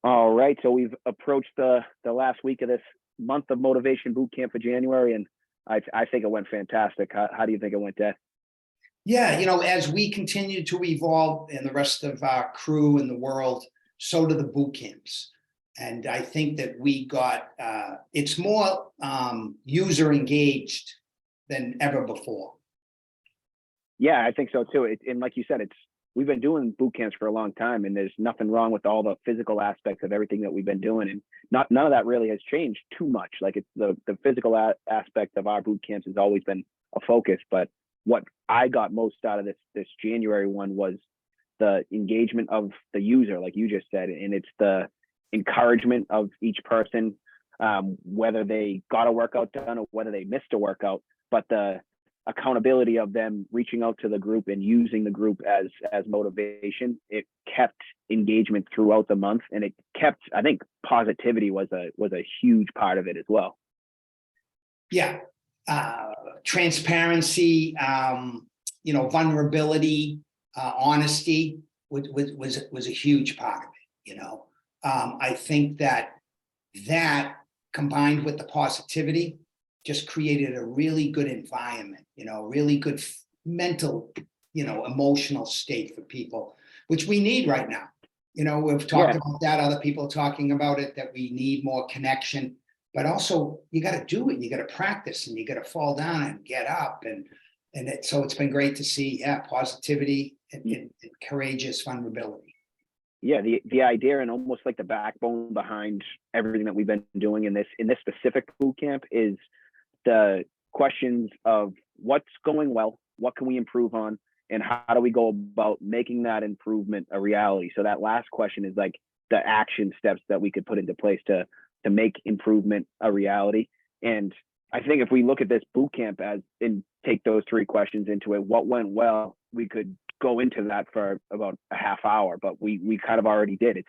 All right, so we've approached the last week of this month of motivation boot camp for January, and I think it went fantastic. How do you think it went, Dad? Yeah, as we continue to evolve and the rest of our crew in the world, so do the boot camps. And I think that we got, it's more user engaged than ever before. Yeah, I think so too. And like you said, we've been doing boot camps for a long time, and there's nothing wrong with all the physical aspects of everything that we've been doing, and none of that really has changed too much. Like it's the physical aspect of our boot camps has always been a focus, but what I got most out of this January one was the engagement of the user, like you just said, and it's the encouragement of each person, whether they got a workout done or whether they missed a workout, but the accountability of them reaching out to the group and using the group as motivation. It kept engagement throughout the month, and it kept, I think, positivity was a huge part of it as well. Yeah. Transparency, vulnerability, honesty was a huge part of it. I think that combined with the positivity just created a really good environment, really good mental, emotional state for people, which we need right now. We've talked about that. Other people talking about it, that we need more connection, but also you got to do it. You got to practice, and you got to fall down and get up. So it's been great to see, positivity and courageous vulnerability. Yeah, the idea and almost like the backbone behind everything that we've been doing in this specific boot camp is the questions of what's going well, what can we improve on, and how do we go about making that improvement a reality. So that last question is like the action steps that we could put into place to make improvement a reality. And I think if we look at this boot camp and take those three questions into it, what went well, we could go into that for about a half hour, but we kind of already did.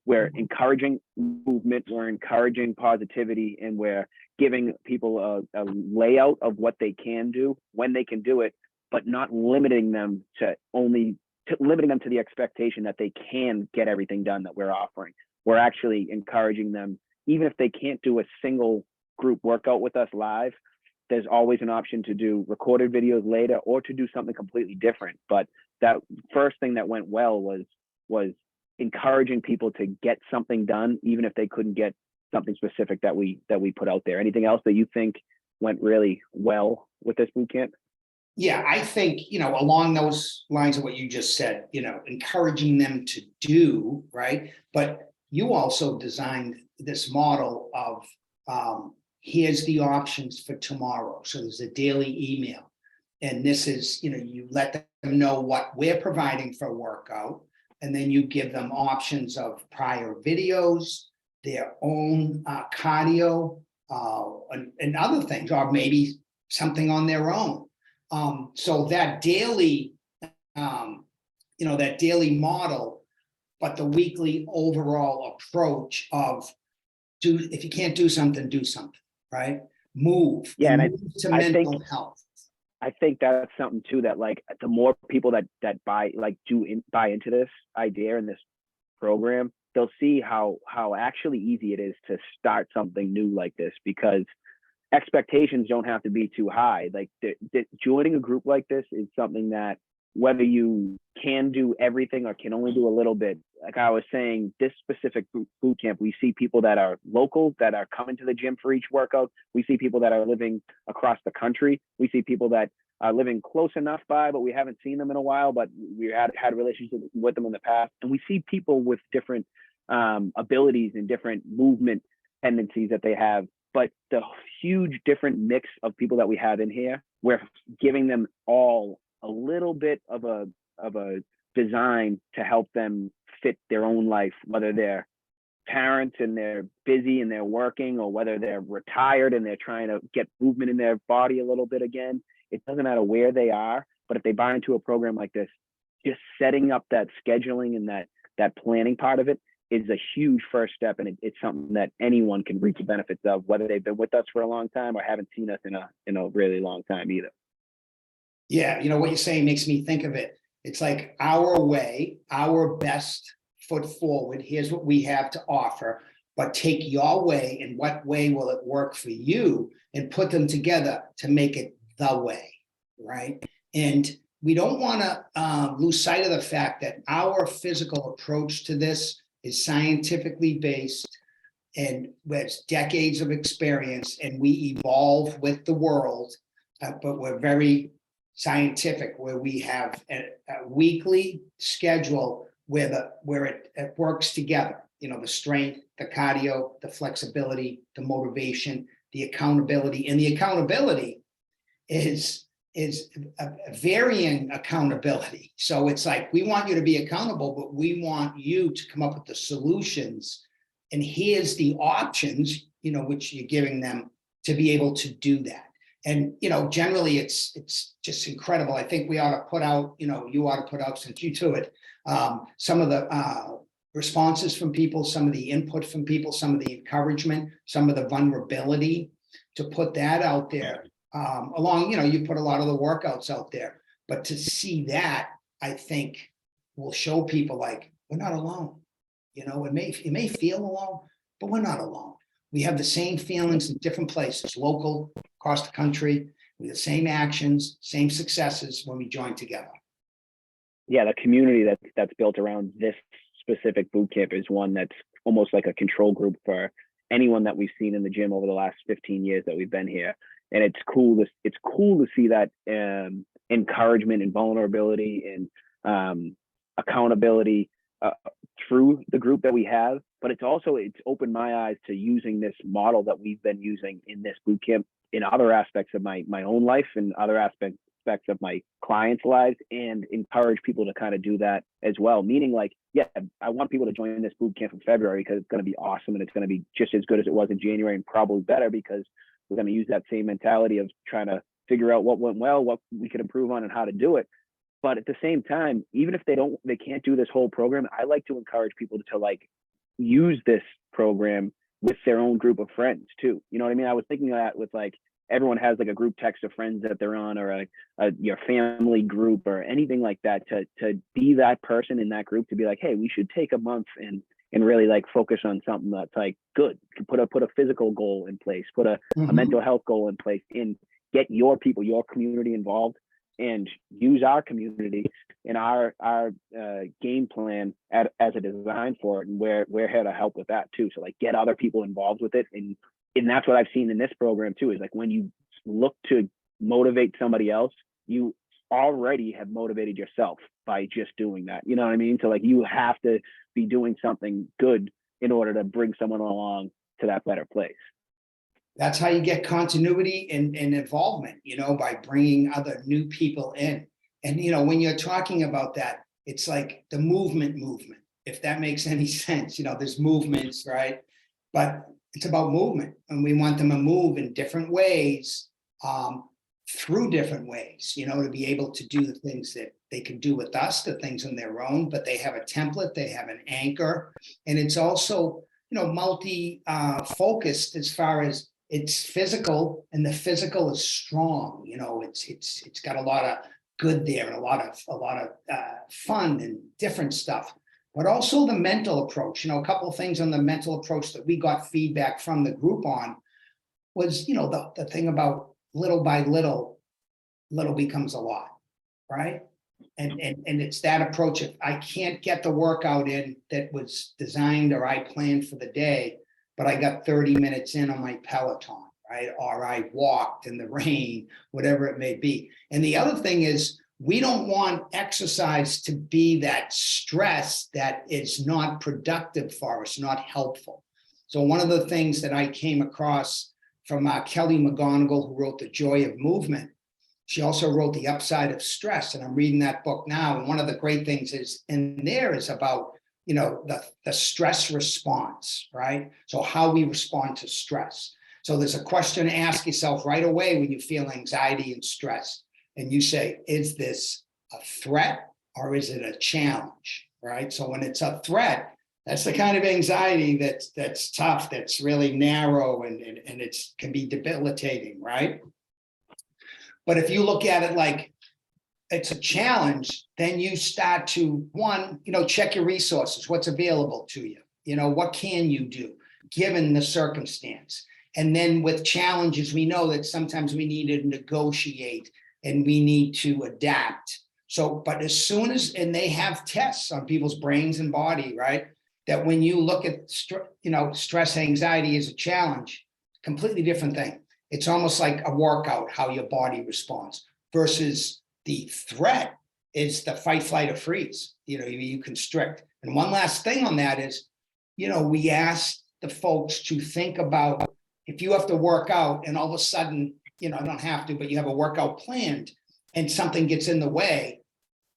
We're encouraging movement, we're encouraging positivity, and we're giving people a layout of what they can do, when they can do it, but not limiting them to the expectation that they can get everything done that we're offering. We're actually encouraging them, even if they can't do a single group workout with us live, there's always an option to do recorded videos later or to do something completely different. But that first thing that went well was encouraging people to get something done, even if they couldn't get something specific that we put out there. Anything else that you think went really well with this boot camp? Yeah, I think, along those lines of what you just said, encouraging them to do, right? But you also designed this model of here's the options for tomorrow. So there's a daily email. And this is, you let them know what we're providing for a workout. And then you give them options of prior videos, their own cardio, and other things, or maybe something on their own. So that daily, that daily model, but the weekly overall approach of if you can't do something, right? Move. Yeah, and move to mental health. I think that's something too, that like the more people that buy into this idea and this program, they'll see how actually easy it is to start something new like this, because expectations don't have to be too high. Like joining a group like this is something that, whether you can do everything or can only do a little bit, like I was saying, this specific boot camp, we see people that are local, that are coming to the gym for each workout. We see people that are living across the country. We see people that are living close enough by, but we haven't seen them in a while, but we had relationships with them in the past. And we see people with different abilities and different movement tendencies that they have. But the huge different mix of people that we have in here, we're giving them all a little bit of a design to help them fit their own life, whether they're parents and they're busy and they're working, or whether they're retired and they're trying to get movement in their body a little bit again. It doesn't matter where they are, but if they buy into a program like this, just setting up that scheduling and that planning part of it is a huge first step, and it's something that anyone can reap the benefits of, whether they've been with us for a long time or haven't seen us in a really long time either. Yeah, what you're saying makes me think of it. It's like our way, our best foot forward. Here's what we have to offer, but take your way and what way will it work for you, and put them together to make it the way, right? And we don't want to lose sight of the fact that our physical approach to this is scientifically based and with decades of experience, and we evolve with the world, but we're very scientific, where we have a weekly schedule where it works together. You know, the strength, the cardio, the flexibility, the motivation, the accountability. And the accountability is a varying accountability. So it's like, we want you to be accountable, but we want you to come up with the solutions. And here's the options, you know, which you're giving them to be able to do that. And, you know, generally it's just incredible. I think we ought to put out, you know, you ought to put out, since you do it, some of the responses from people, some of the input from people, some of the encouragement, some of the vulnerability, to put that out there. Along, you know, you put a lot of the workouts out there, but to see that, I think, will show people like, we're not alone. You know, it may feel alone, but we're not alone. We have the same feelings in different places, local, across the country, with the same actions, same successes when we join together. Yeah, the community that's built around this specific boot camp is one that's almost like a control group for anyone that we've seen in the gym over the last 15 years that we've been here. And it's cool to see that encouragement and vulnerability and accountability through the group that we have. But it's opened my eyes to using this model that we've been using in this boot camp in other aspects of my own life and other aspects of my clients' lives, and encourage people to kind of do that as well. Meaning, like, yeah, I want people to join this boot camp in February because it's going to be awesome, and it's going to be just as good as it was in January, and probably better, because we're going to use that same mentality of trying to figure out what went well, what we could improve on, and how to do it. But at the same time, even if they can't do this whole program, I like to encourage people to like use this program with their own group of friends too. You know what I mean? I was thinking of that with, like, everyone has like a group text of friends that they're on, or your family group or anything like that, to be that person in that group, to be like, hey, we should take a month and really like focus on something that's like good. Put a physical goal in place, put a mental health goal in place, and get your people, your community involved, and use our community and our game plan as a design for it. And we're here to help with that too. So like, get other people involved with it. And that's what I've seen in this program too, is like, when you look to motivate somebody else, you already have motivated yourself by just doing that. You know what I mean? So like, you have to be doing something good in order to bring someone along to that better place. That's how you get continuity and involvement, you know, by bringing other new people in. And, you know, when you're talking about that, it's like the movement, if that makes any sense. You know, there's movements, right? But it's about movement, and we want them to move in different ways, through different ways, you know, to be able to do the things that they can do with us, the things on their own, but they have a template, they have an anchor. And it's also, you know, multi-focused as far as it's physical, and the physical is strong. You know, it's got a lot of good there, and a lot of fun and different stuff. But also the mental approach. You know, a couple of things on the mental approach that we got feedback from the group on was, you know, the thing about little by little becomes a lot, right? And it's that approach. If I can't get the workout in that was designed or I planned for the day, but I got 30 minutes in on my Peloton, right? Or I walked in the rain, whatever it may be. And the other thing is, we don't want exercise to be that stress that is not productive for us, not helpful. So one of the things that I came across from Kelly McGonigal, who wrote The Joy of Movement, she also wrote The Upside of Stress. And I'm reading that book now. And one of the great things is in there is about, you know, the stress response, right? So how we respond to stress. So there's a question to ask yourself right away when you feel anxiety and stress. And you say, is this a threat or is it a challenge, right? So when it's a threat, that's the kind of anxiety that's tough, that's really narrow, and can be debilitating, right? But if you look at it like, it's a challenge, then you start to, one, check your resources, what's available to you. What can you do given the circumstance? And then with challenges, we know that sometimes we need to negotiate and we need to adapt. So, but as soon as, and they have tests on people's brains and body, right? That when you look at, stress, anxiety as a challenge, completely different thing. It's almost like a workout, how your body responds, versus the threat is the fight, flight, or freeze. You constrict. And one last thing on that is, we ask the folks to think about if you have to work out and all of a sudden, I don't have to, but you have a workout planned and something gets in the way.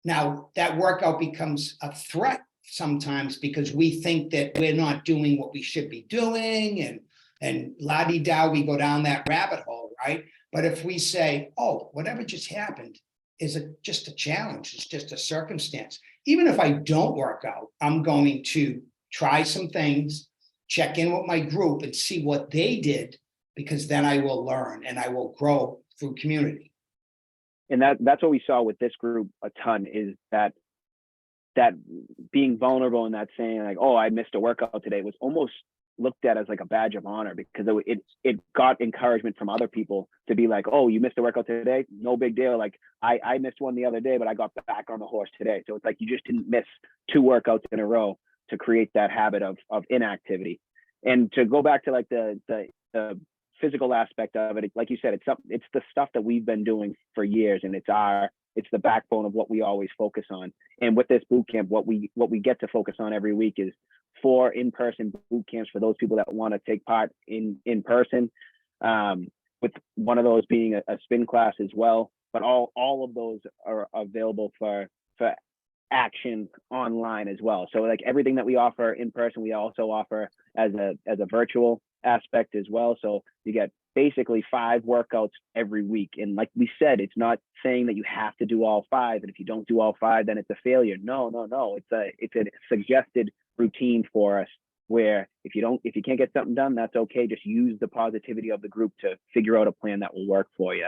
Now that workout becomes a threat sometimes because we think that we're not doing what we should be doing and la-di-da, we go down that rabbit hole, right? But if we say, oh, whatever just happened is just a challenge, it's just a circumstance. Even if I don't work out, I'm going to try some things, check in with my group and see what they did, because then I will learn and I will grow through community. And that's what we saw with this group a ton, is that being vulnerable and that saying like, oh, I missed a workout today, was almost looked at as like a badge of honor, because it got encouragement from other people to be like, oh, you missed a workout today, no big deal. Like I missed one the other day, but I got back on the horse today. So it's like you just didn't miss 2 workouts in a row to create that habit of inactivity. And to go back to like the physical aspect of it, like you said, it's the stuff that we've been doing for years, and it's the backbone of what we always focus on. And with this boot camp, what we get to focus on every week is 4 in-person boot camps for those people that want to take part in person, with one of those being a spin class as well. But all of those are available for action online as well. So like everything that we offer in person, we also offer as a virtual aspect as well. So you get basically 5 workouts every week. And like we said, it's not saying that you have to do all 5. And if you don't do all 5, then it's a failure. No. It's a suggested routine for us, where if you can't get something done, that's okay. Just use the positivity of the group to figure out a plan that will work for you.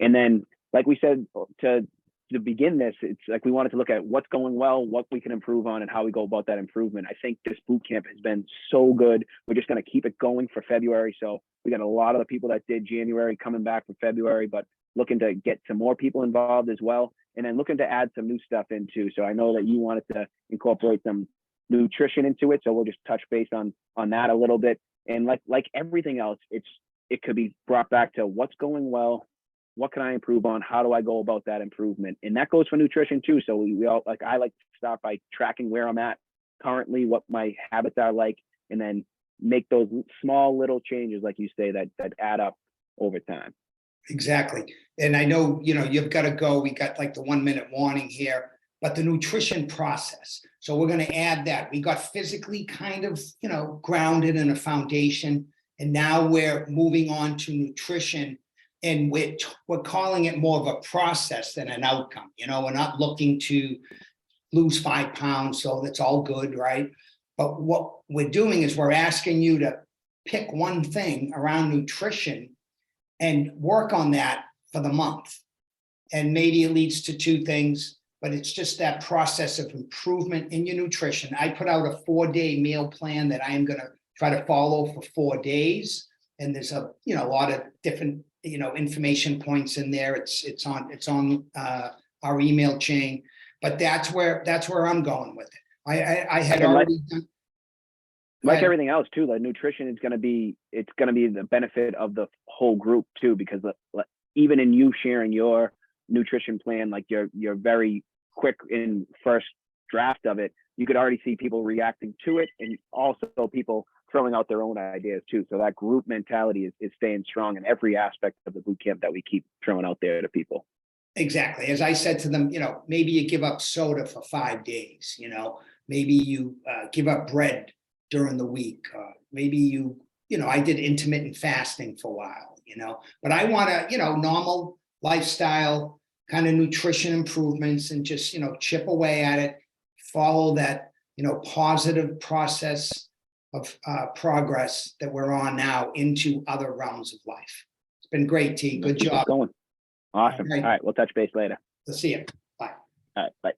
And then, like we said, to begin this, it's like we wanted to look at what's going well, what we can improve on, and how we go about that improvement. I think this boot camp has been so good. We're just going to keep it going for February. So we got a lot of the people that did January coming back for February, but looking to get some more people involved as well. And then looking to add some new stuff into. So I know that you wanted to incorporate some nutrition into it. So we'll just touch base on that a little bit. And like everything else, it could be brought back to what's going well, what can I improve on? How do I go about that improvement? And that goes for nutrition too. So we all, like, I like to start by tracking where I'm at currently, what my habits are like, and then make those small little changes, like you say, that add up over time. Exactly. And I know, you've got to go. We got like the 1-minute warning here, but the nutrition process. So we're going to add that. We got physically kind of, grounded in a foundation. And now we're moving on to nutrition. And we're calling it more of a process than an outcome. We're not looking to lose 5 pounds, so that's all good, right? But what we're doing is we're asking you to pick one thing around nutrition and work on that for the month. And maybe it leads to 2 things, but it's just that process of improvement in your nutrition. I put out a 4-day meal plan that I am going to try to follow for 4 days. And there's a lot of different information points in there. It's on our email chain, but that's where I'm going with it. I had already done. Like everything else too, the nutrition is going to be the benefit of the whole group too, because even in you sharing your nutrition plan, like you're very quick in first draft of it, you could already see people reacting to it, and also people throwing out their own ideas too. So that group mentality is staying strong in every aspect of the boot camp that we keep throwing out there to people. Exactly. As I said to them, maybe you give up soda for 5 days, maybe you give up bread during the week. Maybe I did intermittent fasting for a while, but I want to, normal lifestyle kind of nutrition improvements and just, chip away at it, follow that, positive process of progress that we're on now into other realms of life. It's been great, T. Good job. Going. Awesome. All right. We'll touch base later. See you. Bye. All right, bye.